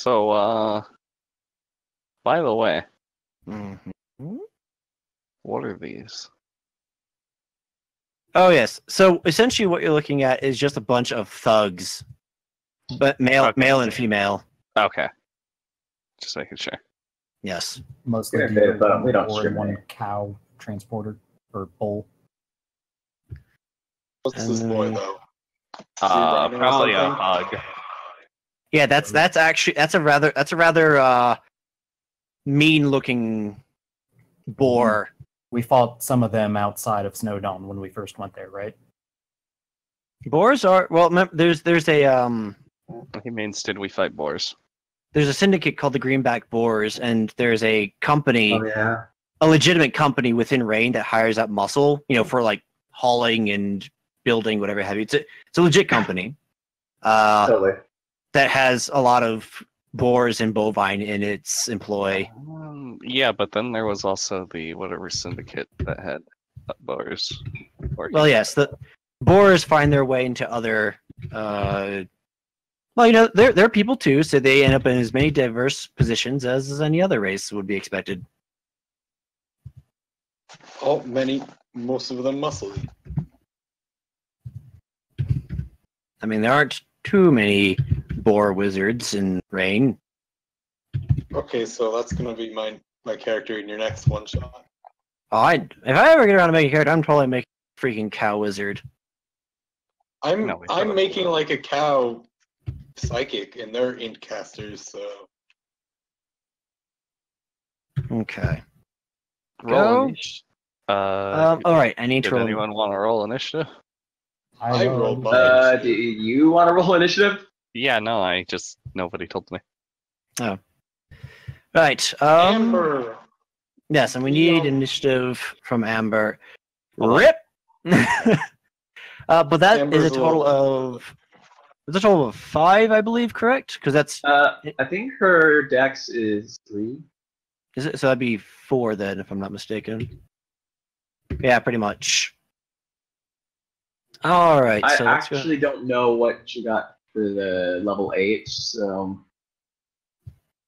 So, by the way, what are these? Oh yes. So essentially, what you're looking at is just a bunch of thugs, but male and female. Okay. Just making sure. Yes. Mostly Yeah, deer, but we one don't boar, and one discriminate. cow transporter or bull. What's this boy though? Probably a hug. Yeah, that's a rather mean looking boar. We fought some of them outside of Snowdawn when we first went there, right? Boars are there's a He means, did we fight boars? there's a syndicate called the Greenback Boars, and there's a company, Oh yeah. a legitimate company within Rain that hires out muscle, for like hauling and building whatever have you. It's a legit company. Totally. That has a lot of boars and bovine in its employ. Yeah, but then there was also the whatever syndicate that had boars. Well, yes, the boars find their way into other. They're people too, so they end up in as many diverse positions as any other race would be expected. Most of them muscly. I mean, there aren't too many boar wizards in Rain. Okay, so that's gonna be my character in your next one shot. Oh, if I ever get around to making a character, I'm probably making a freaking cow wizard. I'm No, we haven't. making like a cow psychic, and they're int casters, so Okay. Roll Go. initiative. All right, I need Did to roll. anyone want to roll initiative? I rolled mine. Do you want to roll initiative? Yeah, no, nobody told me. Right. Amber. Yes, and we need initiative from Amber. Hold on. Rip. But that Amber's is a total of 5, I believe. Correct? Because that's I think her dex is 3. is it, so that'd be 4 then, if I'm not mistaken. Yeah, pretty much. All right. I So let's go. actually don't know what she got for the level 8, so...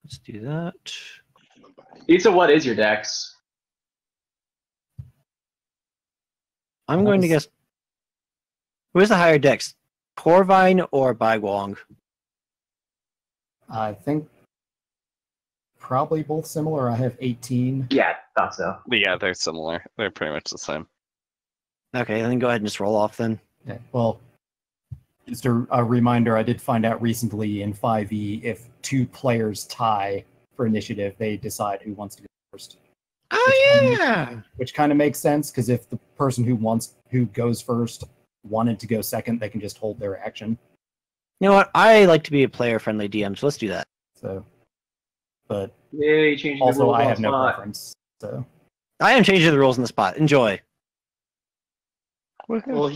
Let's do that. Issa, what is your dex? I'm going to guess. Who is the higher dex? Corvine or Baiguang? I think probably both similar. I have 18. Yeah, thought so. Yeah, they're similar. They're pretty much the same. Okay, then go ahead and just roll off then. Okay, well, just a reminder, I did find out recently in 5e, if 2 players tie for initiative, they decide who wants to go first. Oh yeah. Which kind of makes sense, because if the person who goes first wanted to go second, they can just hold their action. You know what? I like to be a player-friendly DM, so let's do that. So, but Yay, changing the also rules I on have no spot. preference. So I am changing the rules in the spot. Enjoy. Well,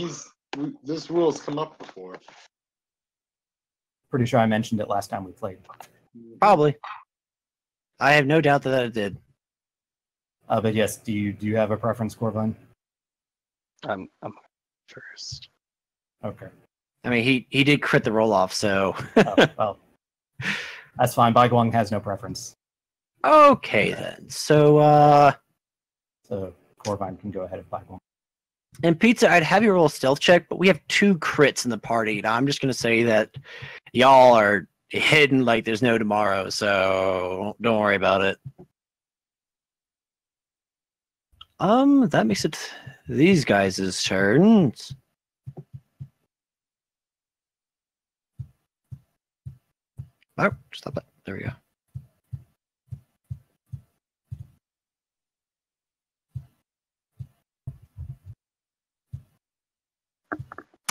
this rule's come up before. pretty sure I mentioned it last time we played. Probably. I have no doubt that it did. But yes, do you have a preference, Corvine? I'm first. Okay. I mean, he did crit the roll off, so. Oh, well, that's fine. Baiguang has no preference, Okay then. So so Corvine can go ahead of Baiguang. and Pizza, I'd have you roll a stealth check, but we have 2 crits in the party. Now I'm just gonna say that y'all are hidden like there's no tomorrow, so don't worry about it. That makes it these guys' turns. Oh, stop that. There we go.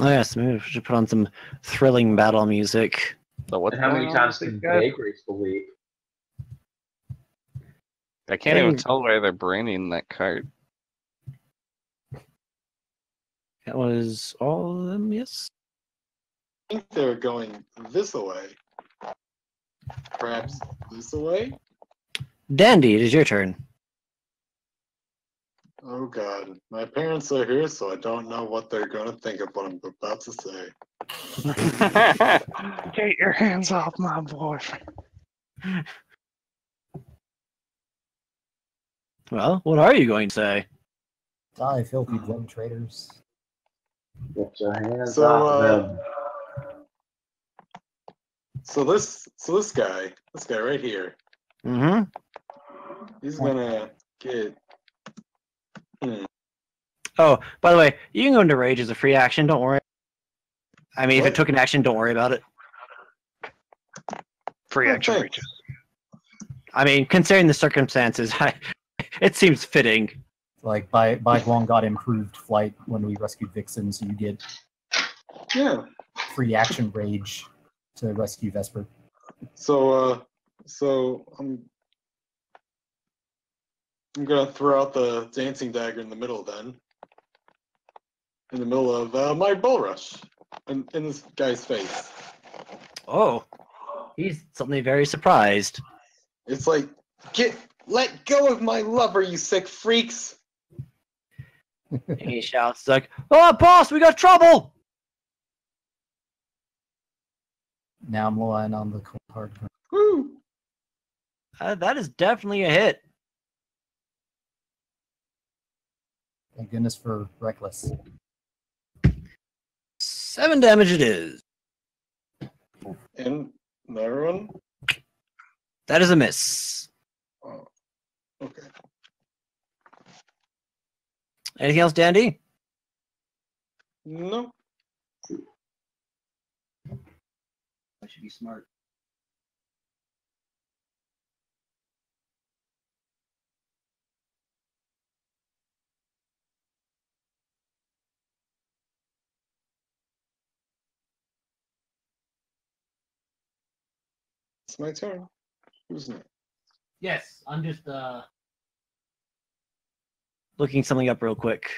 Oh yes, maybe we should put on some thrilling battle music. So what's And how many going on times with can these guys? they gracefully? I can't even Hey. tell where they're branding that card. That was all of them, yes? I think they're going this way. Perhaps this way? Dandy, it is your turn. Oh god. My parents are here, so I don't know what they're gonna think of what I'm about to say. Get your hands off my boyfriend. Well, what are you going to say? Die, filthy blood traitors. Get your hands So, off them. So this guy right here, Mm-hmm. he's gonna get. Oh, by the way, you can go into rage as a free action. Don't worry. I mean, if What? it took an action, don't worry about it. Free Oh, action thanks. reaches. I mean, considering the circumstances, it seems fitting. Like Bai Guang got improved flight when we rescued Vixen, so you get Yeah. free action rage to rescue Vesper. So I'm gonna throw out the dancing dagger in the middle then. In the middle of my bull rush, in this guy's face. Oh, he's suddenly very surprised. It's like, let go of my lover, you sick freaks! And he shouts like, "Oh, boss, we got trouble!" Now I'm relying on the cold hard. Woo! That is definitely a hit. Thank goodness for Reckless. 7 damage it is. And another one? That is a miss. Oh, okay. Anything else, Dandy? No. I should be smart. It's my turn. Who's next? Yes, I'm just looking something up real quick.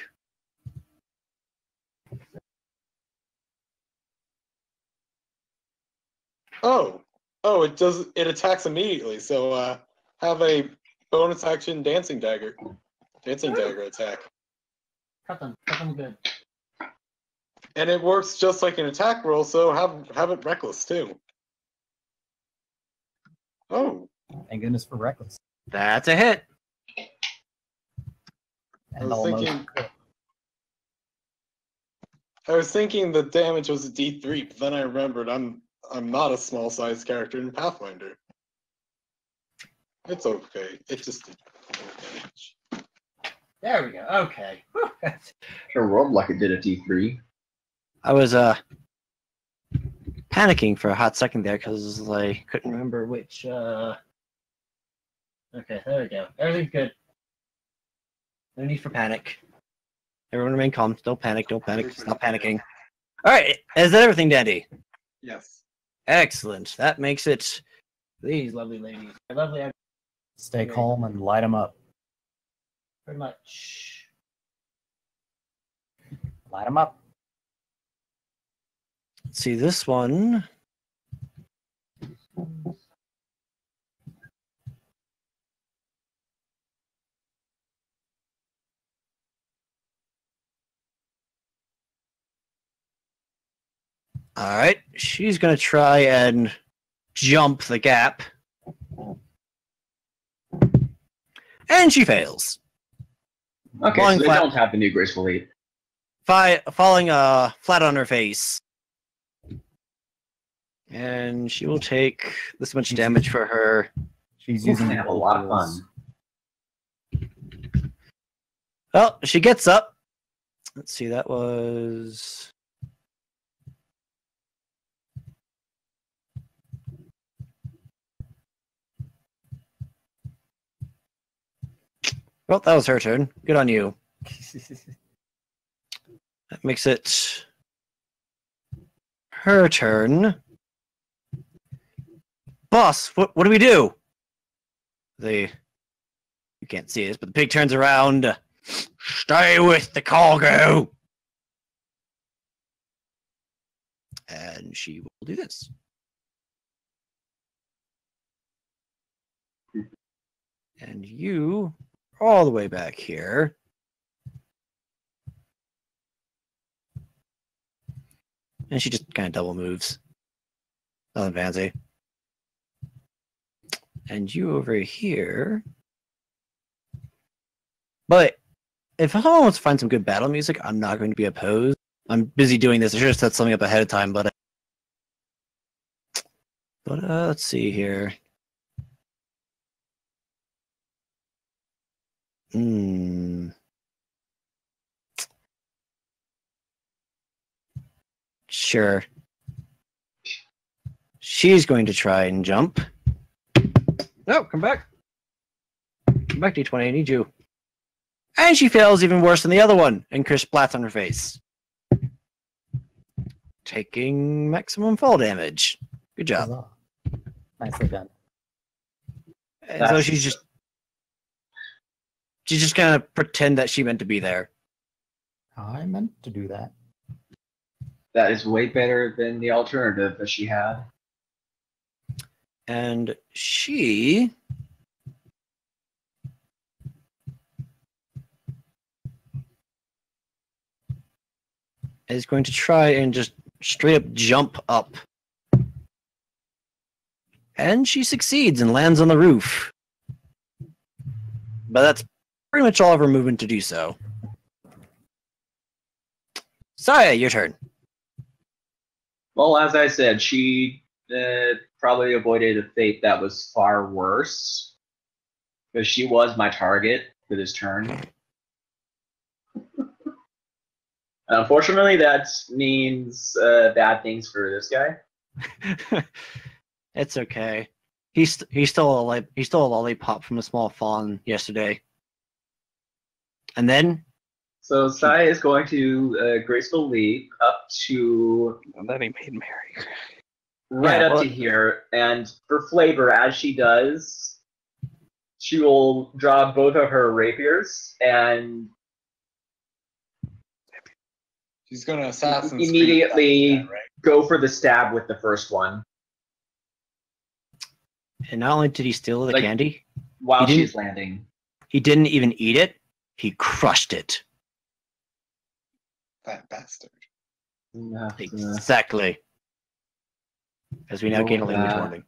Oh, it attacks immediately, so have a bonus action dancing dagger attack. Cut them good. And it works just like an attack roll, so have it reckless too. Oh, Thank goodness for Reckless. That's a hit. And was almost. thinking- I was thinking the damage was a D3, but then I remembered I'm not a small sized character in Pathfinder. It's okay. It just did damage. There we go. Okay. Sure rolled like it did a T3. I was panicking for a hot second there because I couldn't remember which. Okay, there we go. Everything's good. No need for panic. Everyone remain calm. Don't panic. Don't panic. Stop panicking. All right. Is that everything, Dandy? Yes. Excellent. That makes it these lovely ladies. Lovely. Stay calm and light them up. Very much. Light them up. Let's see this one. All right, she's gonna try and jump the gap, and she fails. Okay, Falling so they flat. don't have the new graceful lead. Falling flat on her face, and she will take this much damage for her. She's Oof, using they have a lot of fun. Well, she gets up. Let's see, that was. Well, that was her turn. Good on you. That makes it her turn. Boss, what do we do? You can't see this, but the pig turns around. Stay with the cargo. And she will do this. And you, all the way back here. And she just kind of double moves. Nothing fancy. And you over here. But if someone wants to find some good battle music, I'm not going to be opposed. I'm busy doing this. I should have set something up ahead of time, but let's see here. Sure. She's going to try and jump. No, come back. Come back, D20. I need you. And she fails even worse than the other one, and Chris splats on her face. Taking maximum fall damage. Good job. Huzzah. Nicely done. And so she's just gonna pretend that she meant to be there. I meant to do that. That is way better than the alternative that she had. And she is going to try and just straight up jump up. And she succeeds and lands on the roof. But that's pretty much all of her movement to do so. Saya, your turn. Well, as I said, she probably avoided a fate that was far worse. Because she was my target for this turn. Unfortunately, that means bad things for this guy. It's okay. He's still a lollipop from a small fawn yesterday. And then So Sai is going to graceful leap up to And then he made Mary. right Yeah, up well- to here, and for flavor, as she does, she will draw both of her rapiers and She's gonna Assassin's Creed Immediately- that, right? go for the stab with the first one and not only did he steal the Like- candy, while He didn't- she's landing. he didn't even eat it. He crushed it. That bastard. Exactly. As we now gain a language warning.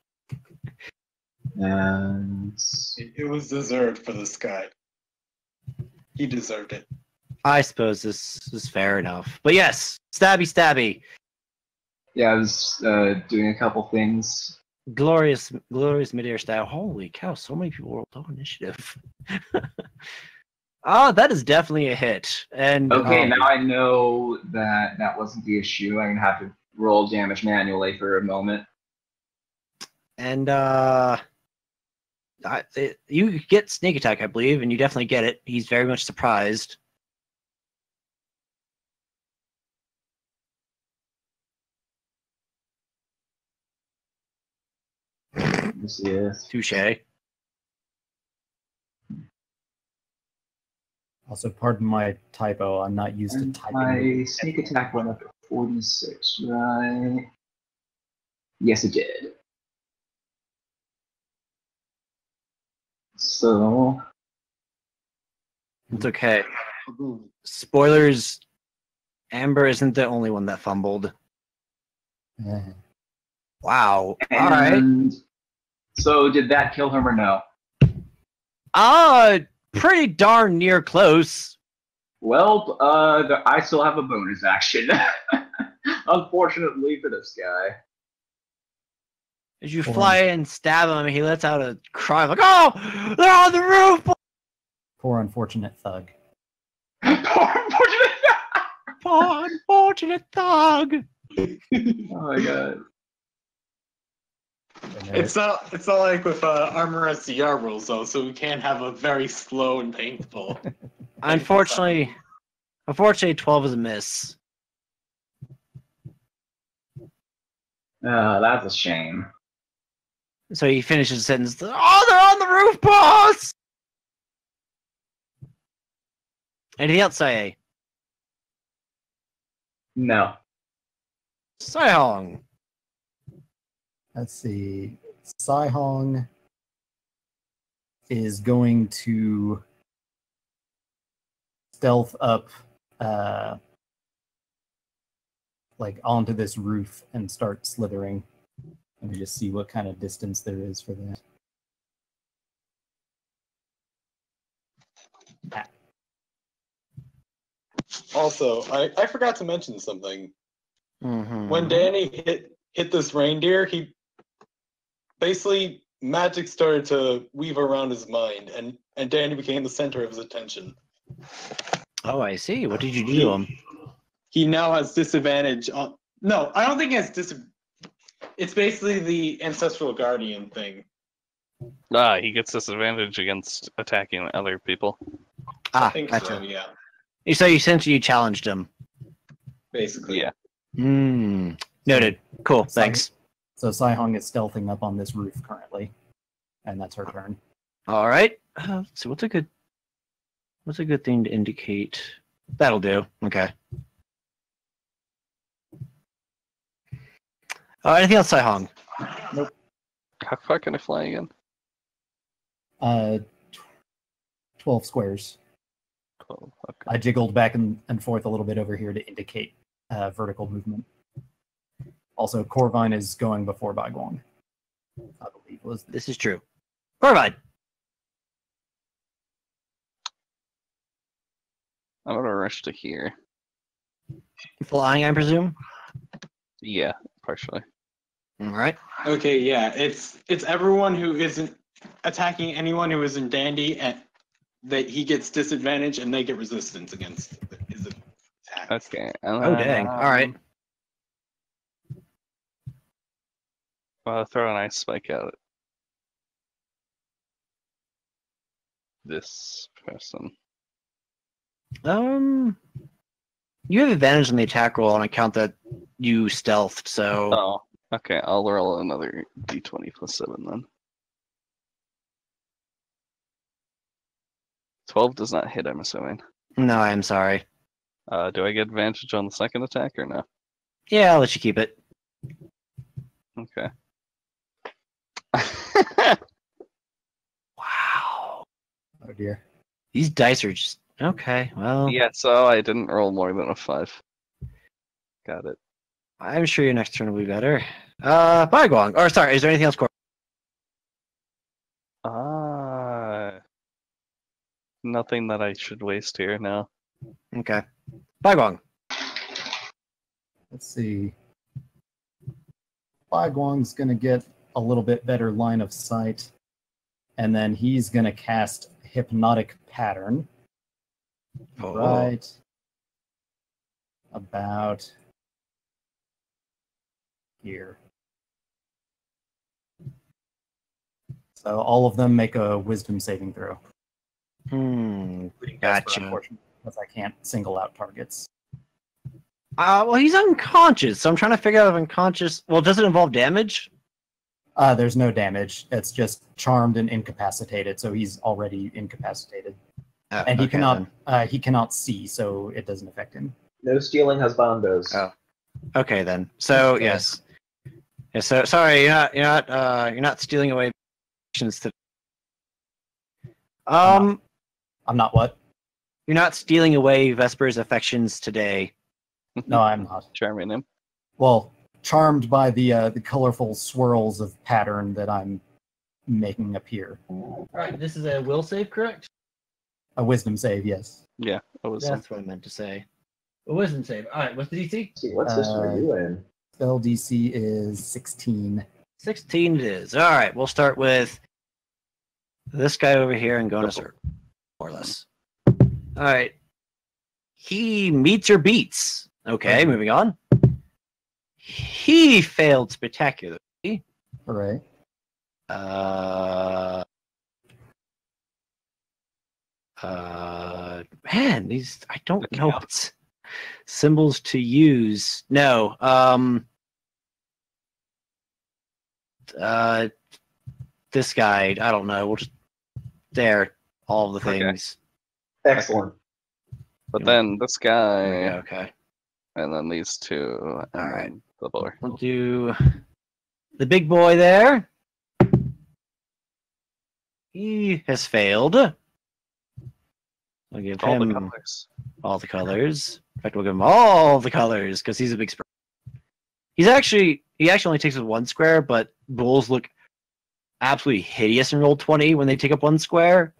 And It was deserved for this guy. He deserved it. I suppose this is fair enough. But yes, stabby. yeah, I was doing a couple things. Glorious midair style. Holy cow, so many people rolled low initiative. That is definitely a hit. And Okay, now I know that that wasn't the issue. I'm gonna have to roll damage manually for a moment. And you get sneak attack, I believe, and you definitely get it. He's very much surprised. This is Touche. Also, pardon my typo. I'm not used to typing. my sneak attack went up to 46, right? Yes, it did. So It's okay. Boom. Spoilers. Amber isn't the only one that fumbled. Eh. Wow. All right. and so did that kill him or no? Pretty darn near close. Well, I still have a bonus action. Unfortunately for this guy. As you Hold fly in and stab him, he lets out a cry like, "Oh, they're on the roof!" Poor unfortunate thug. Poor unfortunate. Poor unfortunate thug. Oh my god. It's not like with armor as the yard rules though, so we can't have a very slow and painful. Unfortunately, 12 is a miss. That's a shame. So he finishes the sentence. Oh, they're on the roof, boss! Anything else, Sae? No. Saihong. Let's see. Saihong is going to stealth up like onto this roof and start slithering. Let me just see what kind of distance there is for that. Also, I forgot to mention something. Mhm. When Danny hit this reindeer, he basically magic started to weave around his mind, and Danny became the center of his attention. Oh, I see. What did you do to him? He now has disadvantage on. No, I don't think he has It's basically the ancestral guardian thing. He gets disadvantage against attacking other people. I think Gotcha. so, yeah. So you essentially challenged him. Basically. Yeah. Noted. Cool. So- Thanks. So Sai-Hong is stealthing up on this roof currently, and that's her turn. All right. Let's see. What's a good thing to indicate? That'll do. Okay. Anything else, Sai-Hong? How far can I fly again? 12 squares. Cool. Okay. I jiggled back and forth a little bit over here to indicate vertical movement. Also, Corvine is going before Baiguang. I believe was This is true. Corvine. I'm gonna rush to here. Flying, I presume. Yeah, partially. All right. Okay, yeah. It's everyone who isn't attacking anyone who isn't Dandy, and that he gets disadvantage and they get resistance against his attack. Okay. Oh, dang. All right. Well, throw an ice spike at it. This person. You have advantage on the attack roll on account that you stealthed. So Oh, okay. I'll roll another d20 plus 7 then. 12 does not hit, I'm assuming. no, I'm sorry. Do I get advantage on the second attack or no? Yeah, I'll let you keep it. Okay. Wow. oh dear. These dice are just okay. Well, Yeah, so I didn't roll more than a 5. Got it. I'm sure your next turn will be better. Baiguang. Or sorry, is there anything else? Nothing that I should waste here now. Okay. Baiguang. Let's see. Baiguang's going to get a little bit better line of sight, and then he's going to cast Hypnotic Pattern. Oh. Right about here. So all of them make a Wisdom saving throw. Gotcha. Unfortunately, because I can't single out targets. Well, he's unconscious, so I'm trying to figure out if unconscious. Well, does it involve damage? There's no damage. It's just charmed and incapacitated, so he's already incapacitated. And he cannot see, so it doesn't affect him. No stealing husbandos. Oh. Okay then. So Okay. yes. Yeah, so sorry, you're not stealing away actions to. I'm not what? You're not stealing away Vesper's affections today. No, I'm not. Charming him. Well, charmed by the colorful swirls of pattern that I'm making appear. All right, this is a will save, correct? A Wisdom save, yes. Yeah, it was. That's what I meant to say. A wisdom save. All right, what's the DC? See, what system are you in? Spell DC is 16. 16 it is. All right, we'll start with this guy over here and go in a circle, more or less. All right. He meets or beats. Okay, moving on. He failed spectacularly. All right. Man, these I don't know what's symbols to use. No. This guy, I don't know. We'll just all the Okay. things. Excellent. But then this guy, There we go, okay. and then these two, and All right. then the boy. We'll do the big boy there. He has failed. I'll give All the him colors. all the colors. In fact, we'll give him all the colors because he's a big spread. He actually only takes up 1 square, but bulls look absolutely hideous in Roll20 when they take up 1 square.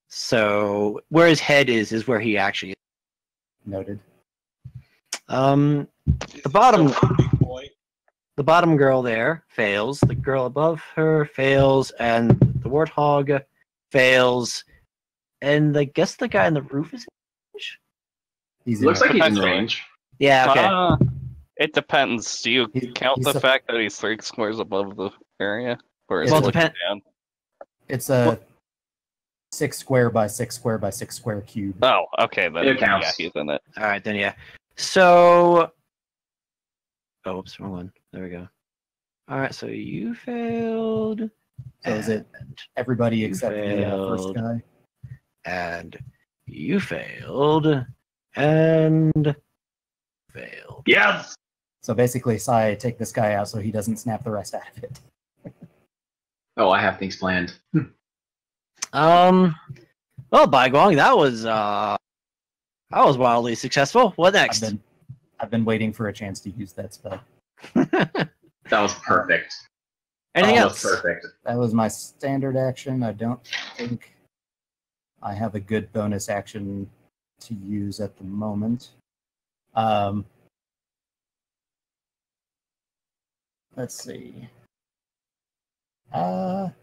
So where his head is where he actually is. Noted. The bottom girl there fails. The girl above her fails, and the warthog fails. And I guess the guy on the roof is in range? He's Looks like he's in Potentially. range. Yeah, okay. It depends. Do you count he's the a- fact that he's 3 squares above the area? Or is Well, it looking depend- down? It's a 6 square by 6 square by 6 square cube. Oh, okay, then It yeah, counts. he's in it. All right, then, yeah. So... Oh, oops, wrong one. There we go. All right, so you failed. So is it and- everybody You except the first failed. guy? And you failed. And... failed. Yes! So basically, Sai, take this guy out so he doesn't snap the rest out of it. Oh, I have things planned. Well, Baiguang, that was wildly successful. What next? I've been waiting for a chance to use that spell. That was perfect. Anything Almost else? perfect. That was my standard action. I don't think I have a good bonus action to use at the moment. Let's see. He'll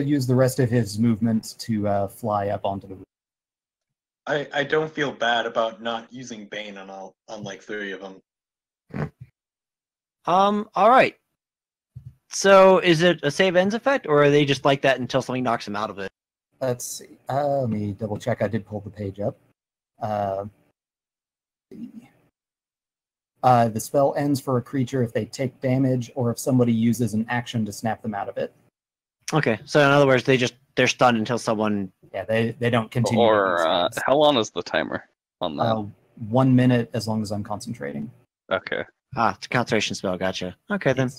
use the rest of his movement to fly up onto the roof. I don't feel bad about not using Bane on like 3 of them. All right. So, is it a save ends effect, or are they just like that until something knocks them out of it? Let's see. Let me double check. I did pull the page up. The spell ends for a creature if they take damage or if somebody uses an action to snap them out of it. Okay. So, in other words, they're stunned until someone. Yeah, they don't continue. Or making saves. how long is the timer on that? 1 minute as long as I'm concentrating. Okay. It's a concentration spell. Gotcha. Okay, then.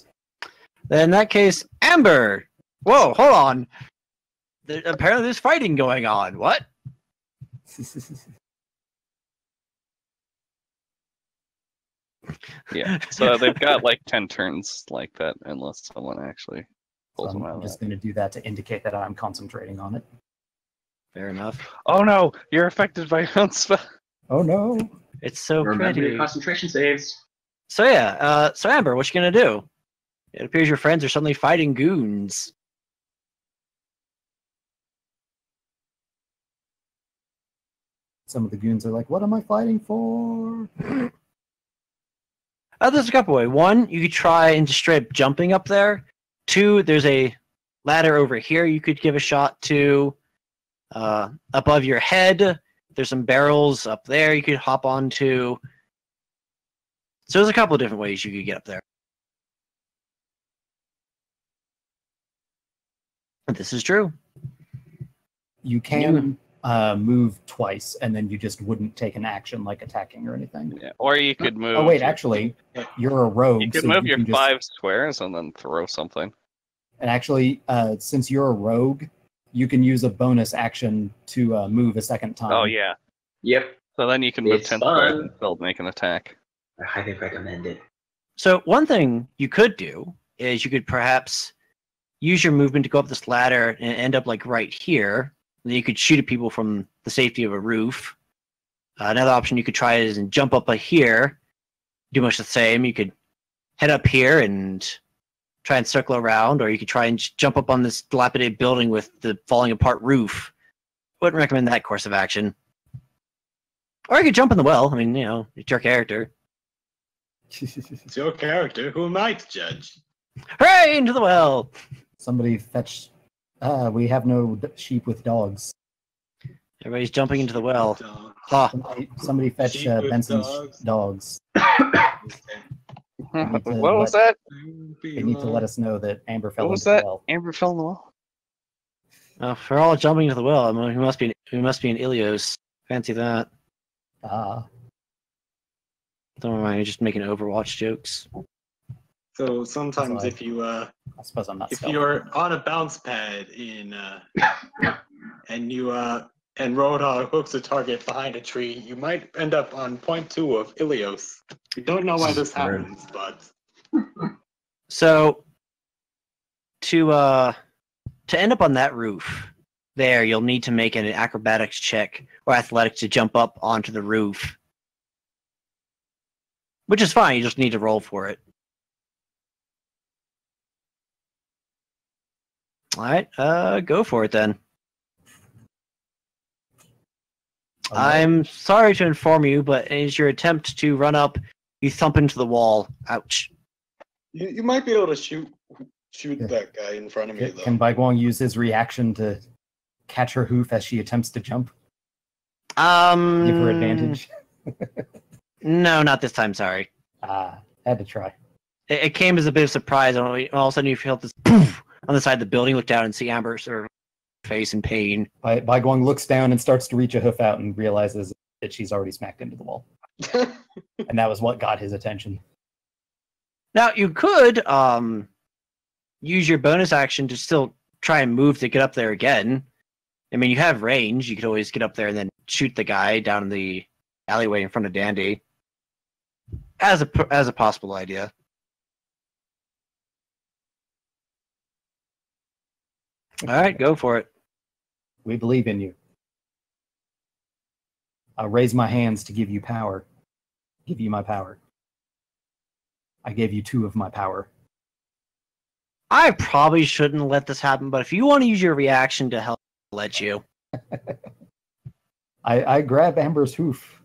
Then in that case, Amber. Whoa, hold on. Apparently, there's fighting going on. What? Yeah. So they've got like 10 turns like that unless someone actually So pulls them out I'm of just that. going to do that to indicate that I'm concentrating on it. Fair enough. Oh no! You're affected by your own spell. Oh no! It's so Remember pretty. your concentration saves. So yeah, so Amber, what you gonna do? It appears your friends are suddenly fighting goons. Some of the goons are like, "What am I fighting for?" There's a couple ways. One, you could try and just straight up jumping up there. Two, there's a ladder over here you could give a shot to. Above your head, there's some barrels up there you could hop onto. So there's a couple of different ways you could get up there. This is true. You can move twice, and then you just wouldn't take an action like attacking or anything. Yeah. Or you could move. Oh wait, actually, you're a rogue. you could so move you your can just- 5 squares and then throw something. And actually, since you're a rogue, you can use a bonus action to move a second time. Oh yeah. Yep. So then you can move It's 10 squares fun. and still make an attack. I highly recommend it. So one thing you could do is you could perhaps use your movement to go up this ladder and end up like right here. And then you could shoot at people from the safety of a roof. Another option you could try is and jump up here. Do much the same. You could head up here and try and circle around, or you could try and jump up on this dilapidated building with the falling apart roof. Wouldn't recommend that course of action. Or you could jump in the well. I mean, you know, it's your character. It's your character. Who am I to judge? Hooray, into the well! Somebody fetch. We have no sheep with dogs. Everybody's jumping into the well. Dog. Ah, Somebody fetch Sheep with Benson's dogs. What to was that? They need to let us know that Amber fell What was into the that? well. Amber fell in the wall. if we're all jumping into the well, I mean, we must be in Ilios. Fancy that. Don't mind, you're just making Overwatch jokes. So sometimes Sorry. if you I suppose I'm not. if stealthy. you're on a bounce pad in and you and Roadhog hooks a target behind a tree, you might end up on point 2 of Ilios. We don't know why this Sure. happens, but So to end up on that roof, there, you'll need to make an acrobatics check or athletics to jump up onto the roof. Which is fine, you just need to roll for it. Alright, go for it then. I'm sorry to inform you, but as your attempt to run up, you thump into the wall. Ouch. You might be able to shoot that guy in front of me, though. Can Baiguang use his reaction to catch her hoof as she attempts to jump? Give her advantage? No, not this time, sorry. Had to try. It came as a bit of surprise, and all of a sudden you felt this poof on the side of the building, look down and see Amber's sort of face in pain. Baiguang looks down and starts to reach a hoof out and realizes that she's already smacked into the wall. And that was what got his attention. Now, you could use your bonus action to still try and move to get up there again. I mean, you have range. You could always get up there and then shoot the guy down in the alleyway in front of Dandy. As a possible idea. All right, go for it. We believe in you. I'll raise my hands to give you power. Give you my power. I gave you 2 of my power. I probably shouldn't let this happen, but if you want to use your reaction to help, I'll let you. I grab Amber's hoof.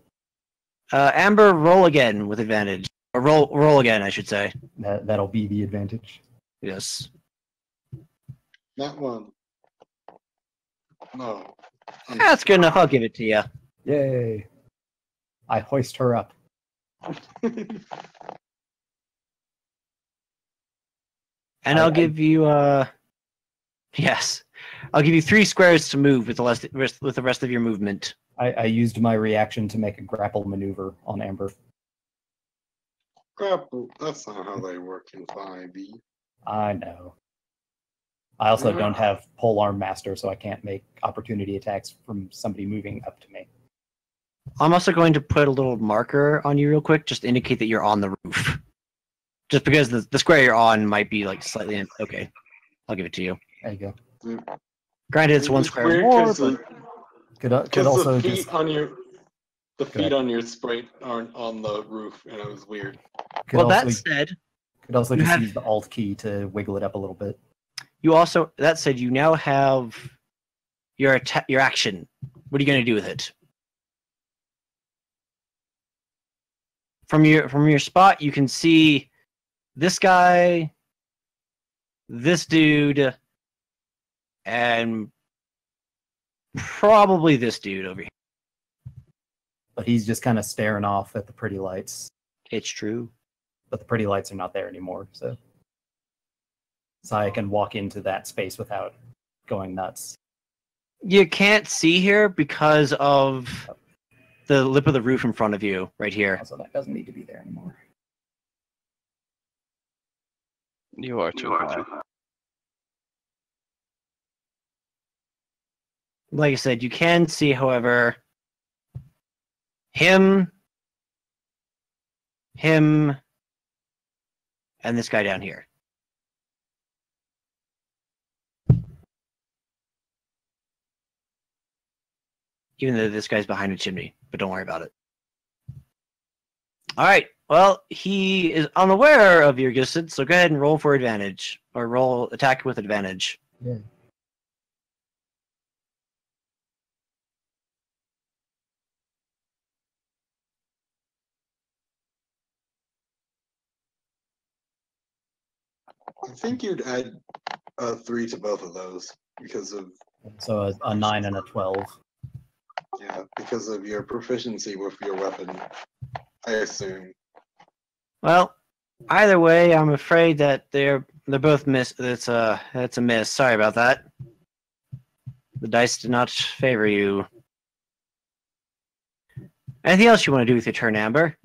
Amber, roll again with advantage. Or roll again, I should say. That'll be the advantage. Yes. That one. No. That's good enough. I'll give it to you. Yay. I hoist her up. And I'll give you yes. I'll give you 3 squares to move with the rest of your movement. I used my reaction to make a grapple maneuver on Amber. Grapple. That's not how they work in 5e. I know. I also don't have Polearm Master, so I can't make opportunity attacks from somebody moving up to me. I'm also going to put a little marker on you real quick, just to indicate that you're on the roof. Just because the square you're on might be like slightly okay. I'll give it to you. There you go. Mm. Granted, it's 1 square more, but Could also the feet just on your Go ahead. on your sprite aren't on the roof, and it was weird. could well, also, that said, could also you just have- use the Alt key to wiggle it up a little bit. that said, you now have your action. What are you going to do with it? From your spot, you can see this guy, this dude, and probably this dude over here. But he's just kind of staring off at the pretty lights. It's true. But the pretty lights are not there anymore, so I can walk into that space without going nuts. You can't see here because of the lip of the roof in front of you, right here. So that doesn't need to be there anymore. You are too high. Like I said, you can see, however, him, and this guy down here. Even though this guy's behind a chimney, but don't worry about it. All right. Well, he is unaware of your distance, so go ahead and roll for advantage, or roll attack with advantage. Yeah. I think you'd add a 3 to both of those because of So a 9 and a 12. because of your proficiency with your weapon, I assume. Well, either way, I'm afraid that they're both miss. That's a miss. Sorry about that. The dice did not favor you. Anything else you want to do with your turn, Amber?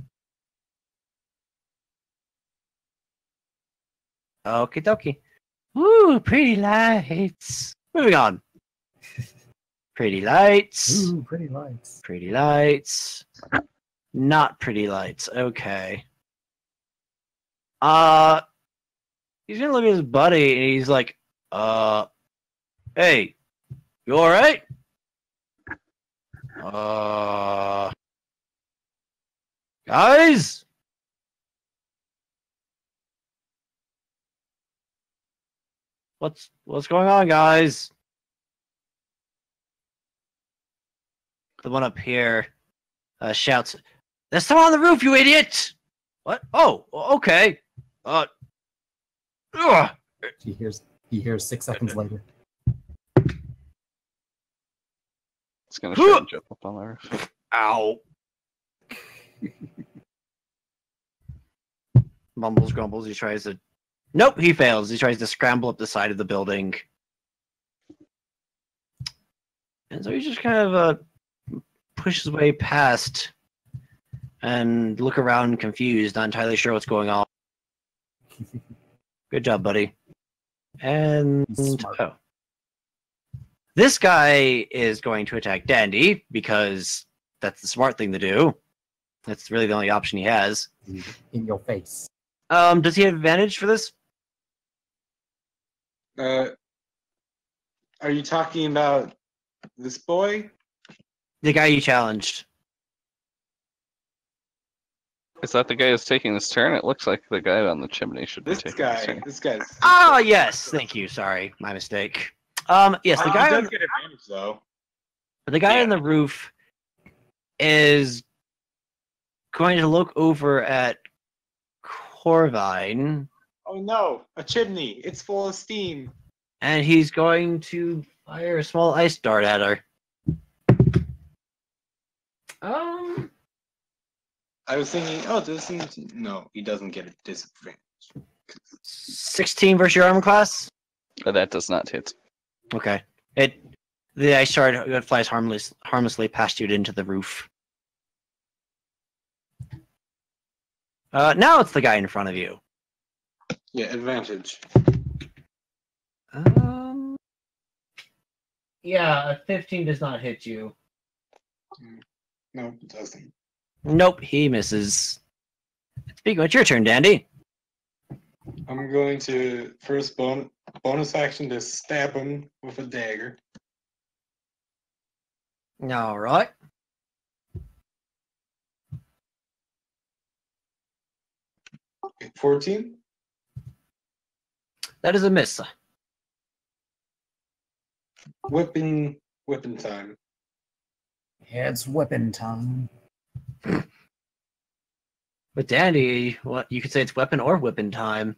Okie dokie. Ooh, pretty lights. Moving on. Pretty lights. Ooh, pretty lights. Pretty lights. Not pretty lights. Okay. He's gonna look at his buddy and he's like, hey, You all right? Guys? What's going on, guys? The one up here shouts, "There's someone on the roof, you idiot!" What? Oh, okay. Ugh. He hears 6 seconds later. It's gonna try and jump up on the roof. Ow. Mumbles, grumbles. He tries to. Nope, he fails. He tries to scramble up the side of the building. And so he just kind of pushes his way past and look around confused, not entirely sure what's going on. Good job, buddy. And oh. This guy is going to attack Dandy because that's the smart thing to do. That's really the only option he has. In your face. Does he have advantage for this? Are you talking about this boy? The guy you challenged. Is that the guy who's taking this turn? It looks like the guy on the chimney should be This taking guy. this turn. This guy's. Ah, yes. Thank you. Sorry, my mistake. Yes, the He guy. does get advantage though. The guy Yeah. on the roof is going to look over at Corvine, Oh no, a chimney. It's full of steam. and he's going to fire a small ice dart at her. I was thinking, oh, this seems no, he doesn't get a disadvantage. 16 versus your armor class. But that does not hit. Okay. The ice dart flies harmlessly past you and into the roof. Now it's the guy in front of you. Yeah, advantage. Yeah, a 15 does not hit you. No, it doesn't. Nope, he misses. Speaking of, it's your turn, Dandy. I'm going to first bonus action to stab him with a dagger. All right. Okay, 14. That is a miss. Whipping time. Yeah, it's weapon time. But Dandy, what you could say it's weapon or whipping time.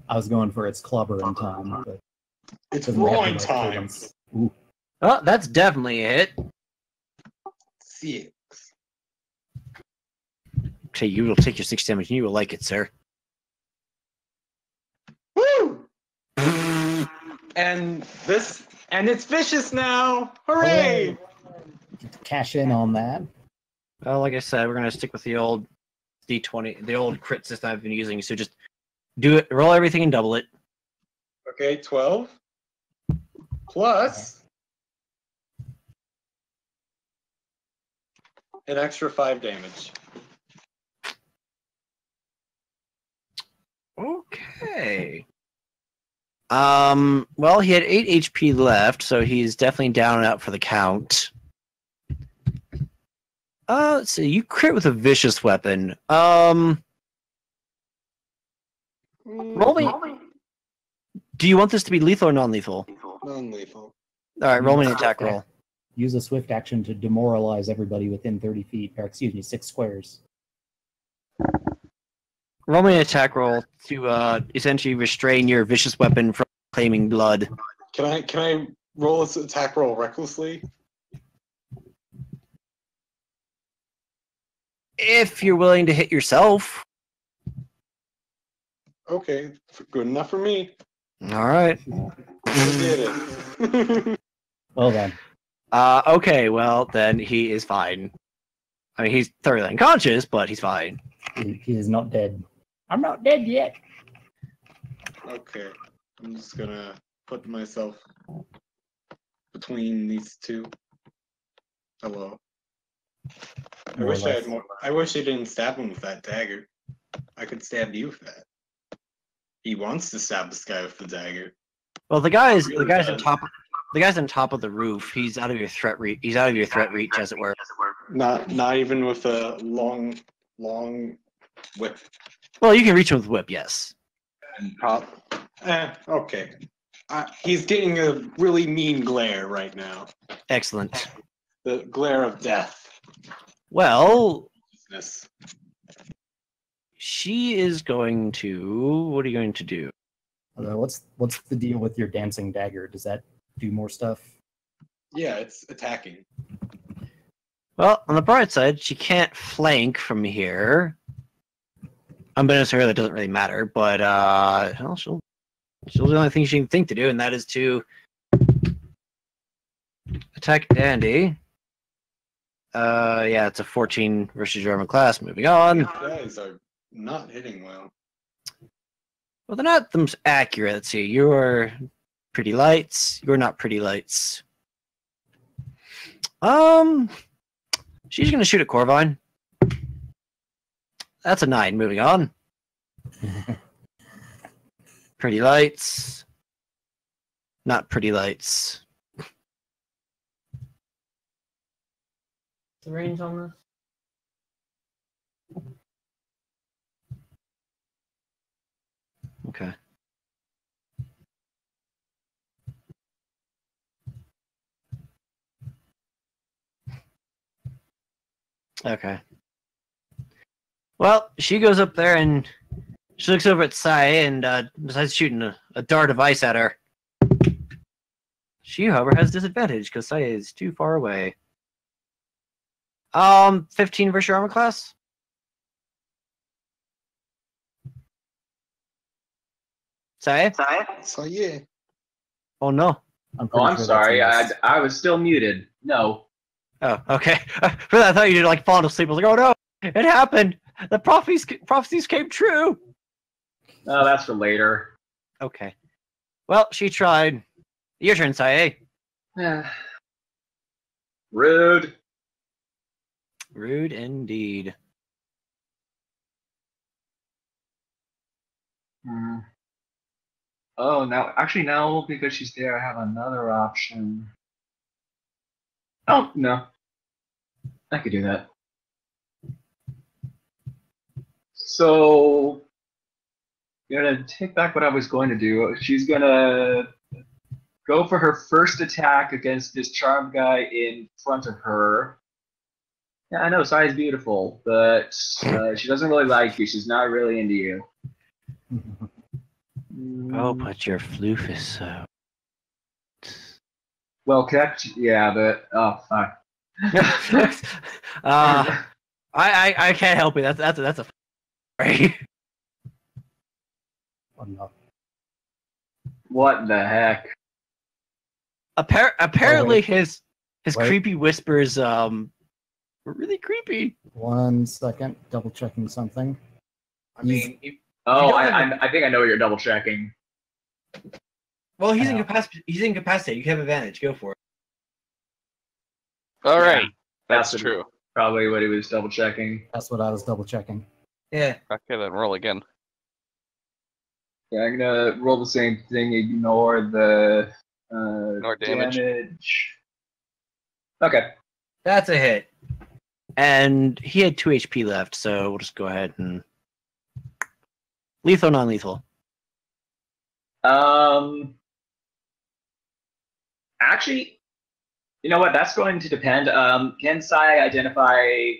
I was going for its clobbering time. But It's doesn't have roaring the time. cadence. Ooh. Oh, that's definitely a hit. 6. Okay, you will take your 6 damage and you will like it, sir. Woo! And it's vicious now. Hooray! Cash in on that. Well, like I said, we're gonna stick with the old D20, the old crit system I've been using. So just do it, roll everything and double it. Okay, 12 plus an extra 5 damage. Okay. Well, he had 8 HP left, so he's definitely down and out for the count. Let's see. You crit with a vicious weapon. Roll me. Do you want this to be lethal or non-lethal? Non-lethal. All right, roll me an attack roll. Use a swift action to demoralize everybody within 30 feet, or excuse me, 6 squares. Roll me an attack roll to essentially restrain your vicious weapon from claiming blood. Can I roll this attack roll recklessly? If you're willing to hit yourself. Okay, good enough for me. All right. I did it. Well then. Okay, well, then he is fine. I mean, he's thoroughly unconscious, but he's fine. He is not dead. I'm not dead yet. Okay, I'm just gonna put myself between these two. Hello. I More or wish I had less. more. I wish I didn't stab him with that dagger. I could stab you with that. He wants to stab this guy with the dagger. Well, the guy's Really on does. top. The guy's on top of the roof. He's out of your threat reach. He's out of your threat reach, as it were. Not even with a long whip Well, you can reach him with whip. Yes. and pop. Okay. He's getting a really mean glare right now. Excellent. The glare of death. Well, This. she is going to. What are you going to do? What's the deal with your dancing dagger? Does that do more stuff? Yeah, it's attacking. Well, on the bright side, she can't flank from here. Unbeknownst to her, that doesn't really matter. But well, she'll do the only thing she can think to do, and that is to attack Andy. Yeah, it's a 14 versus your armor class. Moving on. You guys are not hitting well. Well, they're not the most accurate. Let's see. You're pretty lights. You're not pretty lights. She's gonna shoot at Corvine. That's a 9. Moving on. Pretty lights. Not pretty lights. The range on this? Okay. Okay. Well, she goes up there and she looks over at Sai and decides shooting a dart of ice at her. She, however, has disadvantage because Sai is too far away. 15 versus your armor class? Sai? So yeah. Oh no. I'm Oh, I'm sure that's a sorry. miss. I was still muted. No. Oh, okay. For that, I thought you did like falling asleep. I was like, oh no, it happened. The prophecies came true. No, that's for later. Okay. Well, she tried. Your turn, Sai. Rude. Rude indeed. Hmm. Oh, now because she's there, I have another option. Oh, no. I could do that. So, gonna take back what I was going to do. She's gonna go for her first attack against this charmed guy in front of her. Yeah, I know, Sai is beautiful, but she doesn't really like you. She's not really into you. Oh, but your floof is so. Well kept, yeah, but oh fuck. I can't help it. That's a. Right. Oh, no. What the heck? Apparently, wait. his Wait. creepy whispers were really creepy. 1 second, double checking something. I mean, Oh, don't have I think I know what you're double checking. well, he's Yeah. incapacitated. He's incapacitated. You have advantage. Go for it. All right, That's that's true. Probably what he was double checking. That's what I was double checking. Yeah. Okay, then roll again. Yeah, I'm gonna roll the same thing. Ignore the Ignore damage. Okay. That's a hit. And he had 2 HP left, so we'll just go ahead and lethal, non-lethal. Actually, you know what? That's going to depend. Can Sai identify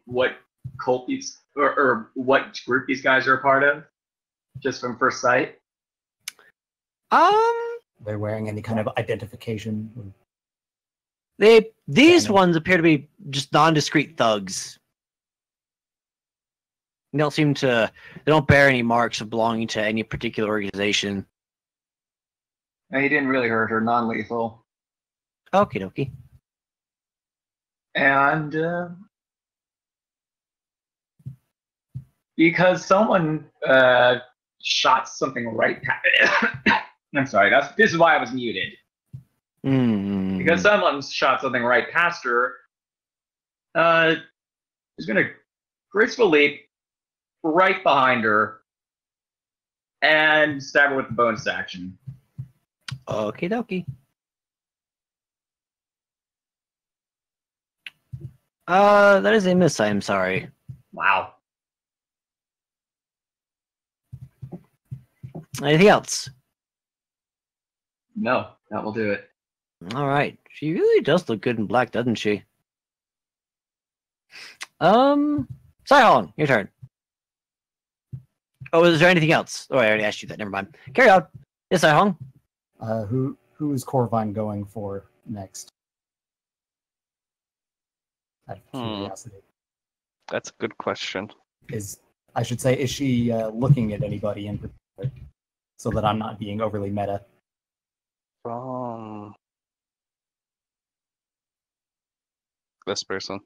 what cult these or what group these guys are a part of, just from first sight? They're wearing any kind of identification. These Yeah, I know. ones appear to be just nondiscreet thugs. They don't bear any marks of belonging to any particular organization. He didn't really hurt her. Non-lethal. Okie dokie. And because someone shot something right past. I'm sorry. This is why I was muted. Because someone shot something right past her. He's gonna graceful leap right behind her and stab her with the bonus action. Okie dokie. That is a miss, I am sorry. Wow. Anything else? No, that will do it. Alright. She really does look good in black, doesn't she? Sihong, your turn. Oh, is there anything else? Oh, I already asked you that. Never mind. Carry on. Yes, Sihong. Who is Corvine going for next? Out of curiosity. That's a good question. Is she looking at anybody in particular? So that I'm not being overly meta. This person.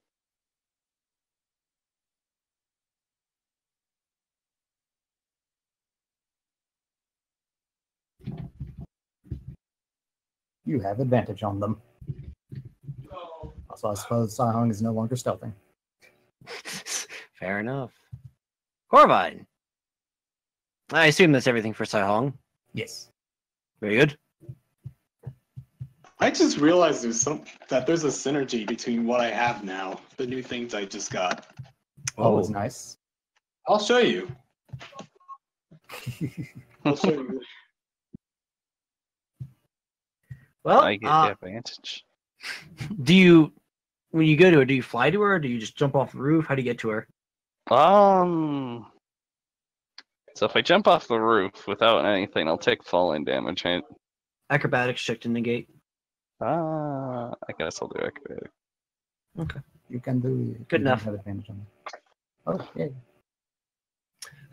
You have advantage on them. Also, I suppose Sihong is no longer stealthing. Fair enough. Corvine. I assume that's everything for Sihong. Yes. Very good. I just realized there's a synergy between what I have now, the new things I just got. Always nice. I'll show you. I'll show you. Well, I get the advantage. when you go to her, do you fly to her, or do you just jump off the roof? How do you get to her? So if I jump off the roof without anything, I'll take falling damage, right? Acrobatics check to negate. I guess I'll do acrobatic. Okay. You can do Good you enough. Have advantage on that. Oh,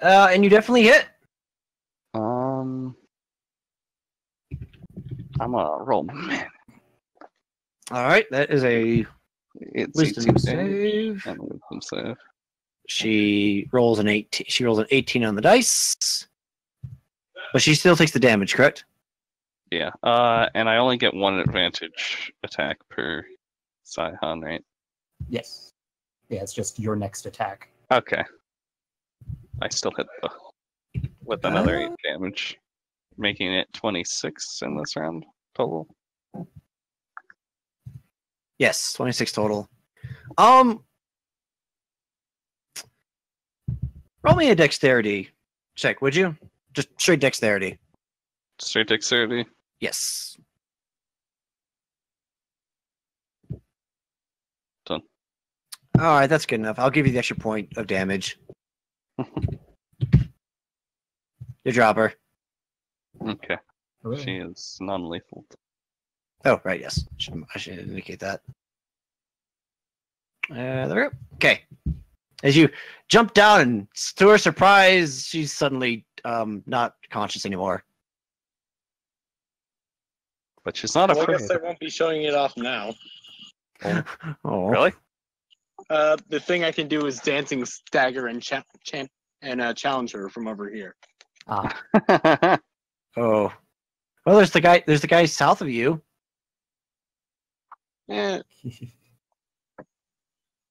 yeah. And you definitely hit. I'm a roll, man. All right, that is a It's wisdom 18 save. and wisdom save. She rolls an 18. She rolls an 18 on the dice, but she still takes the damage. Correct? Yeah. And I only get one advantage attack per Sihon, right? Yes. Yeah, it's just your next attack. Okay. I still hit with another 8 damage, making it 26 in this round total. Yes, 26 total. Roll me a dexterity check, would you? Just straight dexterity. Straight dexterity. Yes. Done. All right, that's good enough. I'll give you the extra point of damage. You drop her. Okay. Hooray. She is non-lethal. Oh, right, yes. I should indicate that. There we go. Okay. As you jump down, and to her surprise, she's suddenly not conscious anymore. But she's not Well, I afraid. guess I won't be showing it off now. Oh, Really? The thing I can do is dancing stagger and challenge her from over here. Ah, Oh. Well, there's the guy. There's the guy south of you. Eh,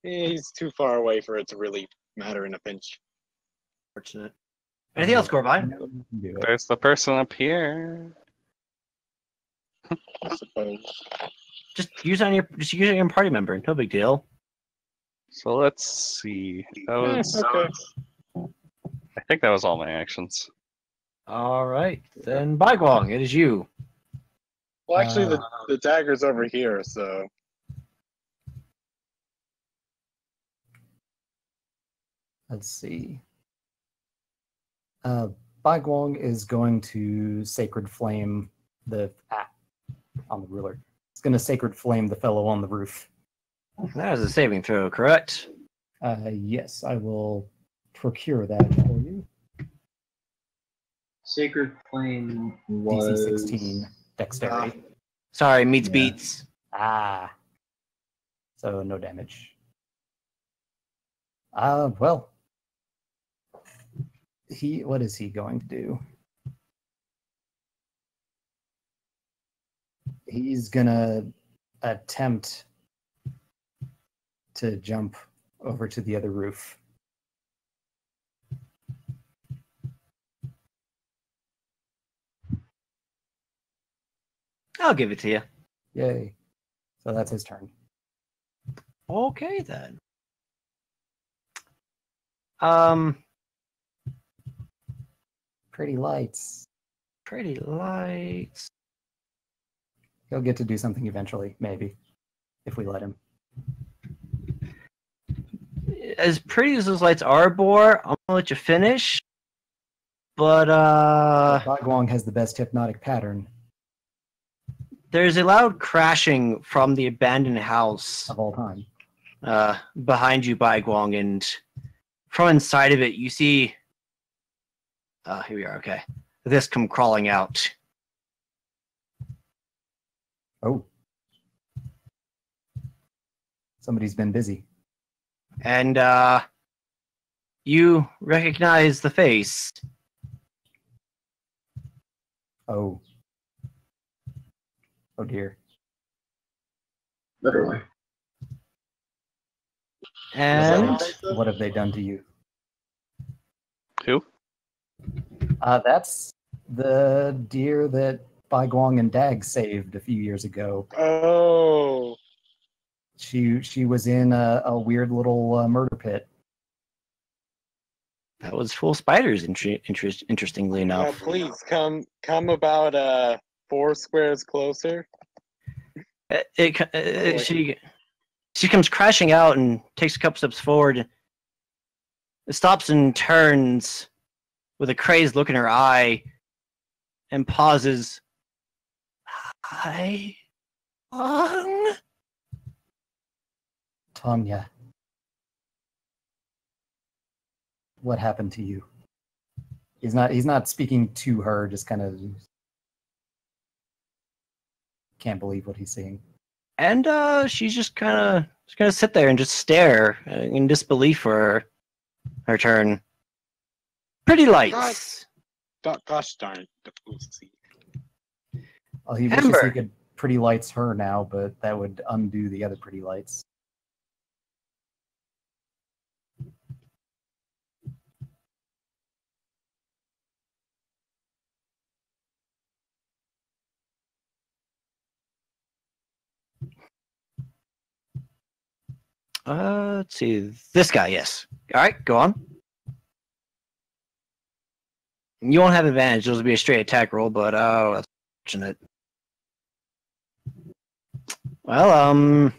he's too far away for it to really matter in a pinch. Fortunate. Anything else, Corvine? no, you can do it. There's the person up here. I suppose. Just use it on your party member. No big deal. So let's see. That was. Okay. I think that was all my actions. All right, then Baiguang, it is you. Well, actually, the dagger's over here, so Let's see. Baiguang is going to Sacred Flame on the ruler. It's going to Sacred Flame the fellow on the roof. That is a saving throw, correct? Yes, I will procure that for you. Sacred Flame was DC 16 dexterity. Sorry, meets Yeah. beats. So no damage. Well, what is he going to do? He's gonna attempt to jump over to the other roof. I'll give it to you. Yay. So that's his turn. Okay then. Pretty lights. Pretty lights. He'll get to do something eventually, maybe, if we let him. As pretty as those lights are, Boar, I'm gonna let you finish. But Bagwong has the best hypnotic pattern there's a loud crashing from the abandoned house of all time. behind you, Baiguang, and from inside of it, you see. Here we are. Okay, this come crawling out. Oh. Somebody's been busy. And you recognize the face. Oh. Oh dear. Literally. And What have they done to you? Who? That's the deer that Baiguang and Dag saved a few years ago. Oh. She was in a weird little murder pit. that was full of spiders, interestingly enough. Please come about 4 squares closer. She comes crashing out and takes a couple steps forward. It stops and turns with a crazed look in her eye and pauses. Hi, Tanya. What happened to you? He's not speaking to her, just kind of can't believe what he's seeing. And she's just kind of sit there and just stare in disbelief for her turn. Pretty lights. Gosh darn the pussy. Well, he wishes Amber. he could pretty lights her now, but that would undo the other pretty lights. Let's see. This guy, yes. All right, go on. You won't have advantage. It'll be a straight attack roll, but that's unfortunate. Well,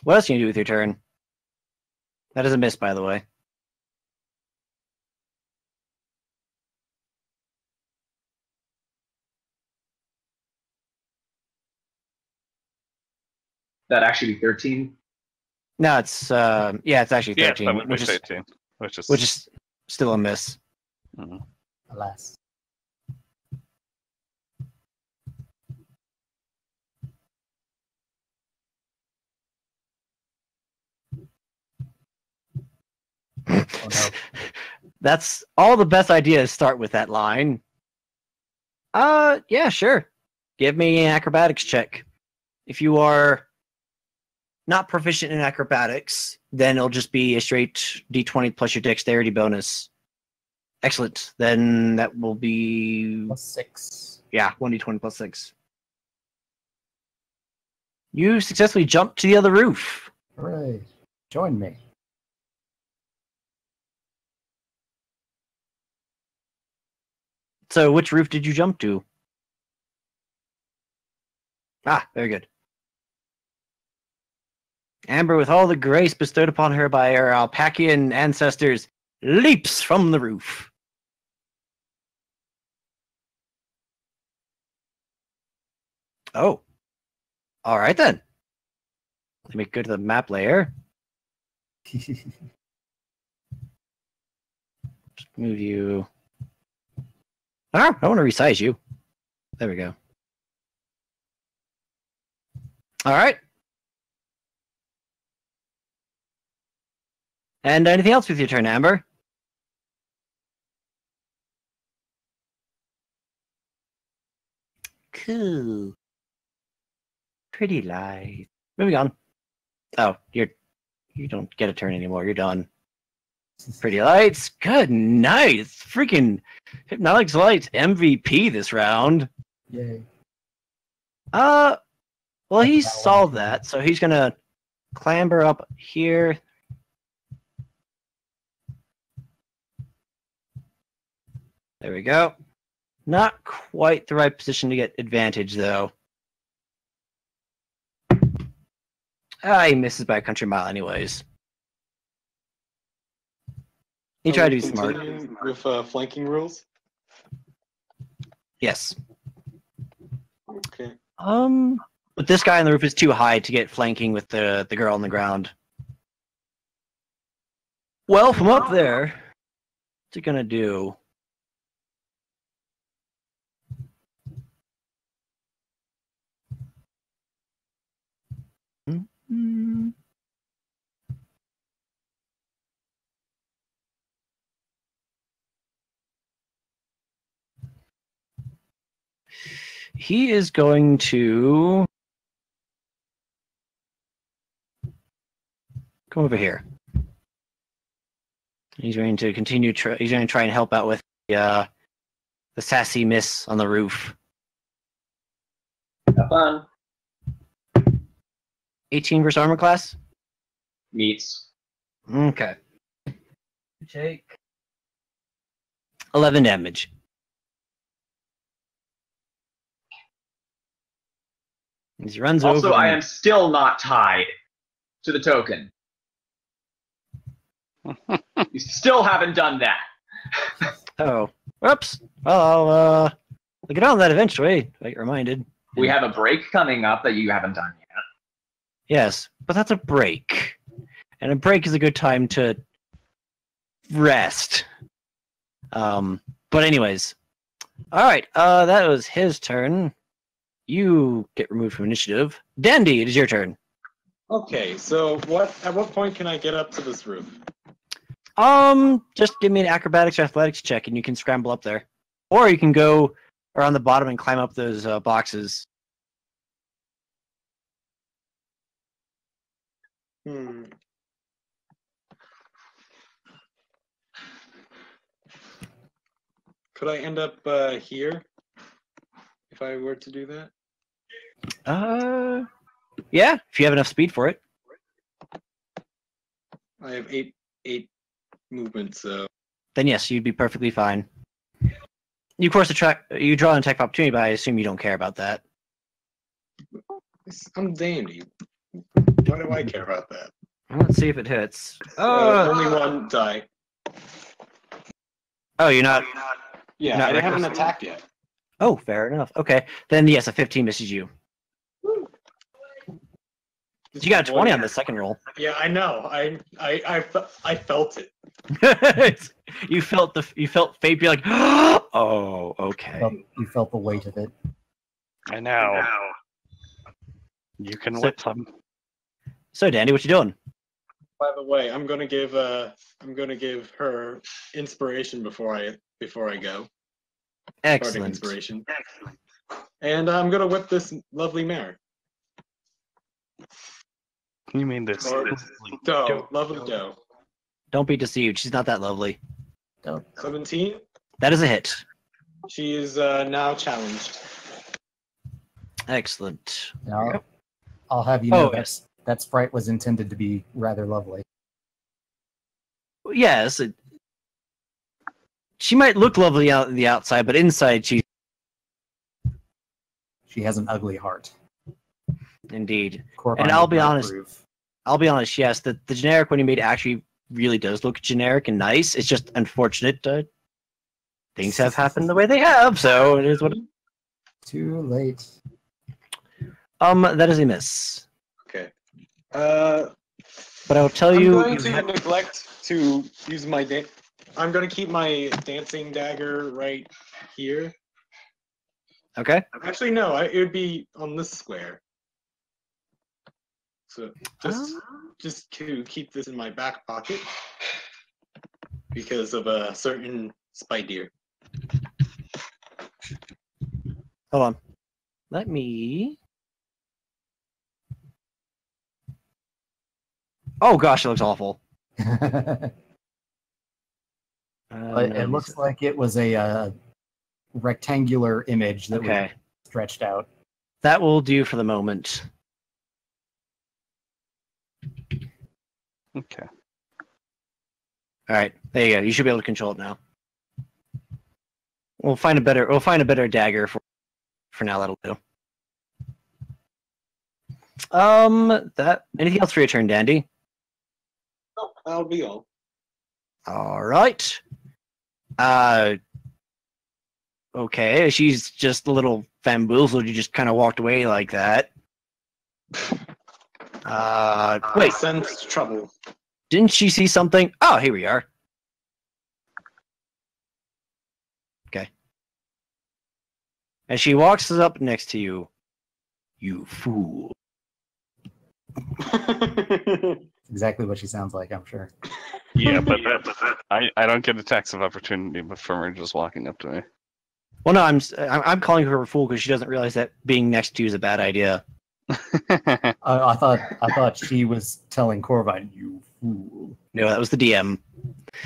what else can you do with your turn? That is a miss, by the way. That actually be 13. No, it's it's actually 13, that would be which is 13. Which is still a miss. Mhm. Alas. Oh no. That's all the best ideas start with that line. Yeah, sure. Give me an acrobatics check. If you are not proficient in acrobatics, then it'll just be a straight d20 plus your dexterity bonus. Excellent. Then that will be +6. yeah, 1d20 plus 6. You successfully jumped to the other roof. Hooray. Join me. So which roof did you jump to? Ah, very good. Amber, with all the grace bestowed upon her by her Alpacian ancestors, leaps from the roof. Oh. All right, then. Let me go to the map layer. Just move you. Ah, I want to resize you. There we go. All right. And anything else with your turn, Amber? Cool. Pretty light. Moving on. Oh, you don't get a turn anymore. You're done. Pretty lights. Good night. It's freaking Hypnotics Lights MVP this round. Yay. Well, he That's about saw one. that, so he's gonna clamber up here. There we go. Not quite the right position to get advantage, though. He misses by a country mile anyways. He Are tried to we be smart. continuing with flanking rules. Yes. Okay. But this guy on the roof is too high to get flanking with the girl on the ground. Well, from up there, what's it gonna do? Hmm. He is going to come over here. He's going to continue. He's going to try and help out with the sassy miss on the roof. Have fun. 18 versus armor class. Meets. Okay. Take 11 damage. As he runs Also, over. I am still not tied to the token. You still haven't done that. Oh, whoops. Well, I'll get on that eventually. I get reminded. We have a break coming up that you haven't done yet. Yes, but that's a break, and a break is a good time to rest. But anyways, all right. That was his turn. You get removed from initiative. Dandy, it is your turn. Okay, so at what point can I get up to this roof? Just give me an acrobatics or athletics check, and you can scramble up there, or you can go around the bottom and climb up those boxes. Could I end up here if I were to do that? Yeah, if you have enough speed for it. I have eight movement, so Then yes, you'd be perfectly fine. You, of course, you draw an attack of opportunity, but I assume you don't care about that. I'm dandy. Why do I care about that? Let's see if it hits. Only one die. Oh, you're not. Yeah, Not I haven't reckless. attacked yet. Oh, fair enough. Okay, then yes, a 15 misses you. You got a 20 on the second roll. Yeah, I know. I felt it. You felt fate be like, oh, okay. You felt the weight of it. I know. You can whip them. So, Dandy, what you doing? By the way, I'm gonna give her inspiration before I go. Starting Excellent. inspiration. And I'm gonna whip this lovely mare. You mean this? Or doe, lovely doe. Don't be deceived. She's not that lovely. 17. That is a hit. She is now challenged. Excellent. Now, I'll have you know Oh, that sprite was intended to be rather lovely. Yes. She might look lovely out on the outside, but inside she. She has an ugly heart. Indeed. Corbine And I'll would be not honest. approve. Yes, the generic one you made actually really does look generic and nice. It's just unfortunate things have happened the way they have, so it is what. Too late. That is a miss. Okay. But I will tell I'm you. going to neglect to use my I'm going to keep my dancing dagger right here. Okay. Actually, no. It would be on this square. So just to keep this in my back pocket because of a certain spite deer. Hold on. Let me. Oh gosh, it looks awful. It looks like it was a rectangular image that was Okay. stretched out. That will do for the moment. Okay. All right, there you go. You should be able to control it now. We'll find a better dagger for now. That'll do. Anything else for your turn, Dandy? No, that'll be all. All right. Okay, she's just a little bamboozled. You just kind of walked away like that. Wait, Sense trouble. didn't she see something? Oh, here we are. Okay. As she walks up next to you, you fool. Exactly what she sounds like, I'm sure. Yeah, but I don't get attacks of opportunity from her just walking up to me. Well, no, I'm calling her a fool because she doesn't realize that being next to you is a bad idea. I thought she was telling Corvine, "You fool." No, that was the DM.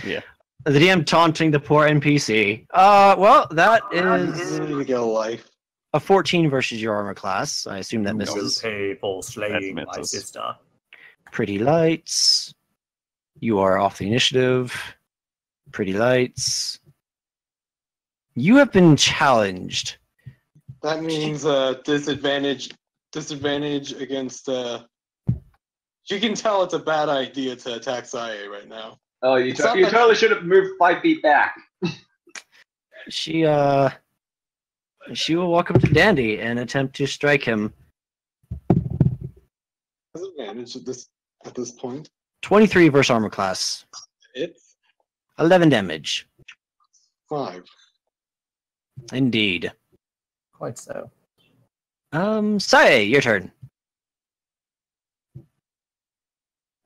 Yeah. The DM taunting the poor NPC. Well, that is You get a life. a 14 versus your armor class. I assume that You will misses. pay for slaying That my misses. sister. Pretty lights. You are off the initiative. Pretty lights. You have been challenged. That means disadvantage against. You can tell it's a bad idea to attack Sae right now. Oh, you totally should have moved 5 feet back. She will walk up to Dandy and attempt to strike him. Disadvantage at this point. 23 versus armor class. It's 11 damage. 5. Indeed. Quite so. Sae, your turn.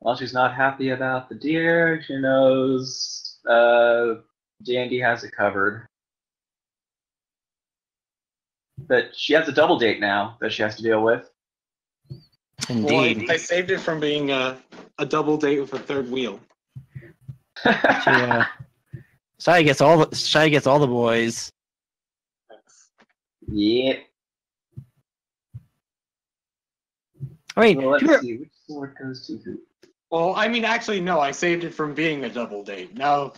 Well, she's not happy about the deer. She knows Dandy has it covered. But she has a double date now that she has to deal with. Indeed. Well, I saved it from being a double date with a third wheel. Sae gets all the boys. Yep. I mean, Well, to let's be- see which sword goes to who. Well, I mean, actually, no. I saved it from being a double date. Now,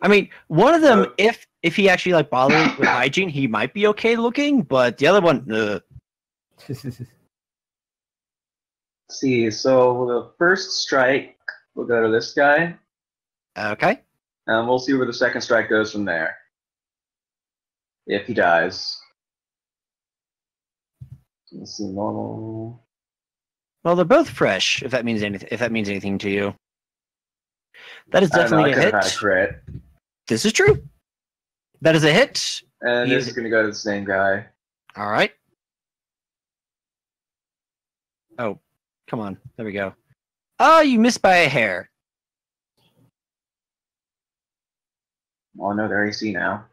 I mean, one of them, if he actually like bothered with hygiene, he might be okay looking, but the other one, Let's see, so the first strike will go to this guy, okay. and we'll see where the second strike goes from there. If he dies. Let's see, normal. Well, they're both fresh. If that means anything, to you, that is I don't know, I definitely could a have had a hit. crit. This is true. That is a hit. And He this is- is going to go to the same guy. All right. Oh, come on. There we go. Oh, you missed by a hair. Oh, no, they're AC now.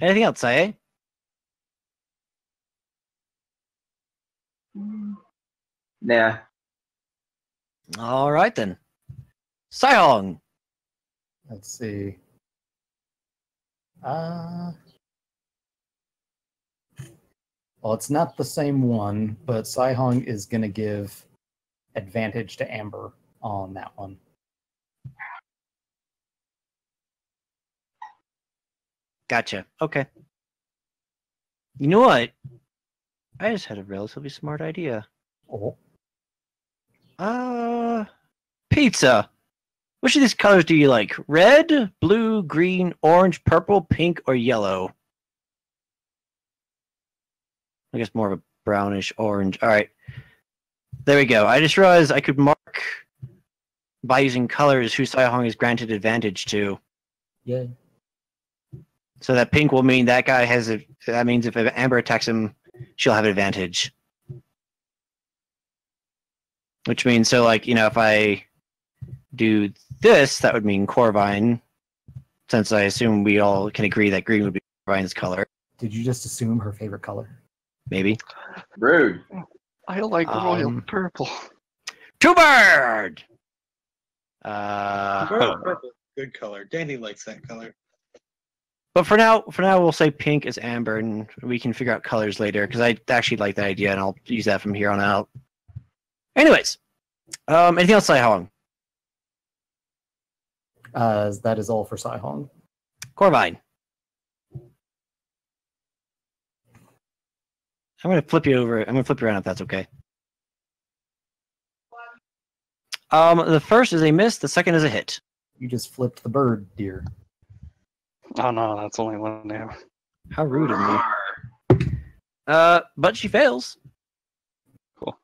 Anything else, Sae? Nah. All right then. Saihong. Let's see. Well, it's not the same one, but Saihong is going to give advantage to Amber on that one. Gotcha. Okay. You know what? I just had a relatively smart idea. Oh. Pizza. Which of these colors do you like? Red, blue, green, orange, purple, pink, or yellow? I guess more of a brownish orange. All right. There we go. I just realized I could mark by using colors who Saihong is granted advantage to. Yeah. So that pink will mean that guy has a. That means if Amber attacks him, she'll have advantage. Which means, so like, if I do this, that would mean Corvine, since I assume we all can agree that green would be Corvine's color. Did you just assume her favorite color? Maybe. Rude. I like royal Um, purple. Two bird! purple, good color. Danny likes that color. But for now, we'll say pink is amber, and we can figure out colors later because I actually like that idea, and I'll use that from here on out. Anyways, anything else, Sai-Hong? That is all for Sai-Hong. Corvine. I'm going to flip you over. I'm going to flip you around if that's okay. The first is a miss. The second is a hit. You just flipped the bird, dear. Oh no, that's only one now. How rude of me. But she fails. Cool.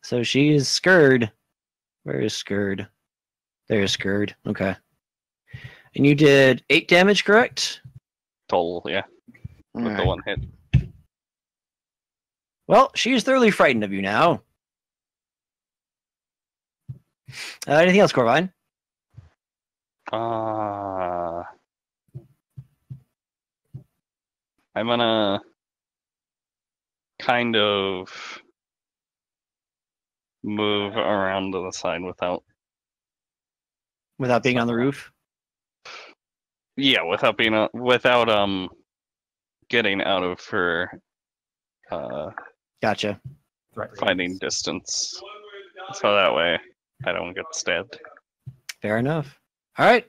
So she is scared. Where is scared? There is scared. Okay. And you did 8 damage, correct? Total, yeah. With the Alright. one hit. Well, she is thoroughly frightened of you now. Anything else, Corvine? I'm gonna kind of move around to the side without Without being on the roof? without being without getting out of her Gotcha. Threat fighting radius. distance. So that way I don't get stabbed. Fair enough. All right.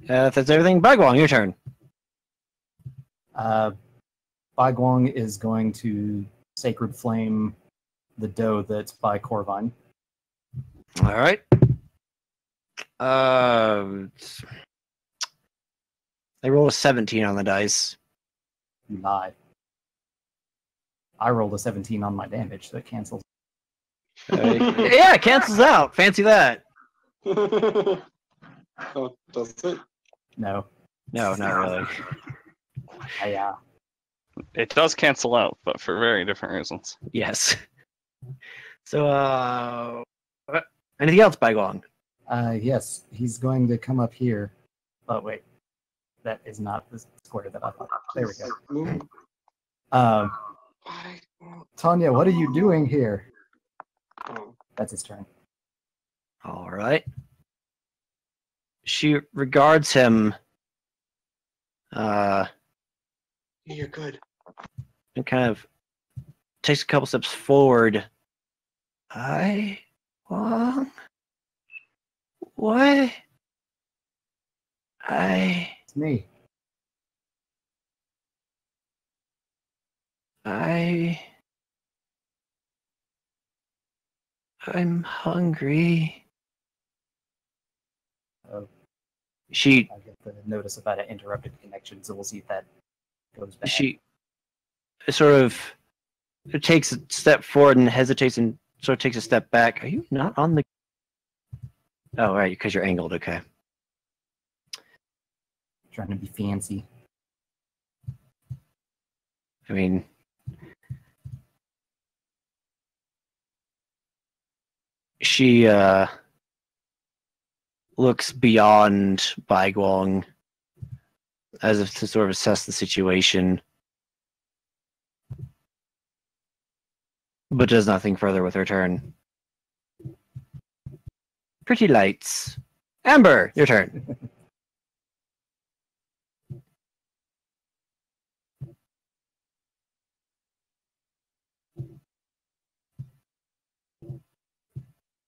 If that's everything, Bagwong, your turn. Bai Guang is going to Sacred Flame the doe that's by Corvine. All right. I rolled a 17 on the dice. You lie. I rolled a 17 on my damage, so it cancels. Yeah, it cancels out. Fancy that. Oh, does it? No. No, not really. It does cancel out, but for very different reasons. Yes. So, anything else, Bagwong? Yes, he's going to come up here. Oh, wait. That is not the square that I thought. There we go. Tanya, what are you doing here? That's his turn. All right. She regards him You're good. and kind of takes a couple steps forward. What? It's me. I'm hungry. Oh, She I get the notice about an interrupted connection, so we'll see if that goes back. she sort of takes a step forward and hesitates and sort of takes a step back. Are you not on the... Oh, right, because you're angled. Okay. Trying to be fancy. I mean... She looks beyond Baiguang as if to sort of assess the situation, but does nothing further with her turn. Pretty lights. Amber, your turn.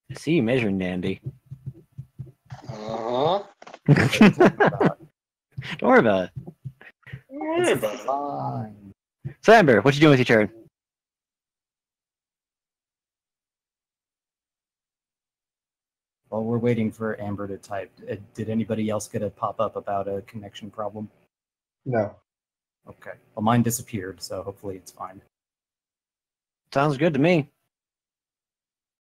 I see you measuring, Dandy. Uh-huh. Don't worry about it. Worry about it. Fine. So, Amber, what you doing with your turn? While we're waiting for Amber to type, did anybody else get a pop-up about a connection problem? No. Okay. Well, mine disappeared, so hopefully it's fine. Sounds good to me.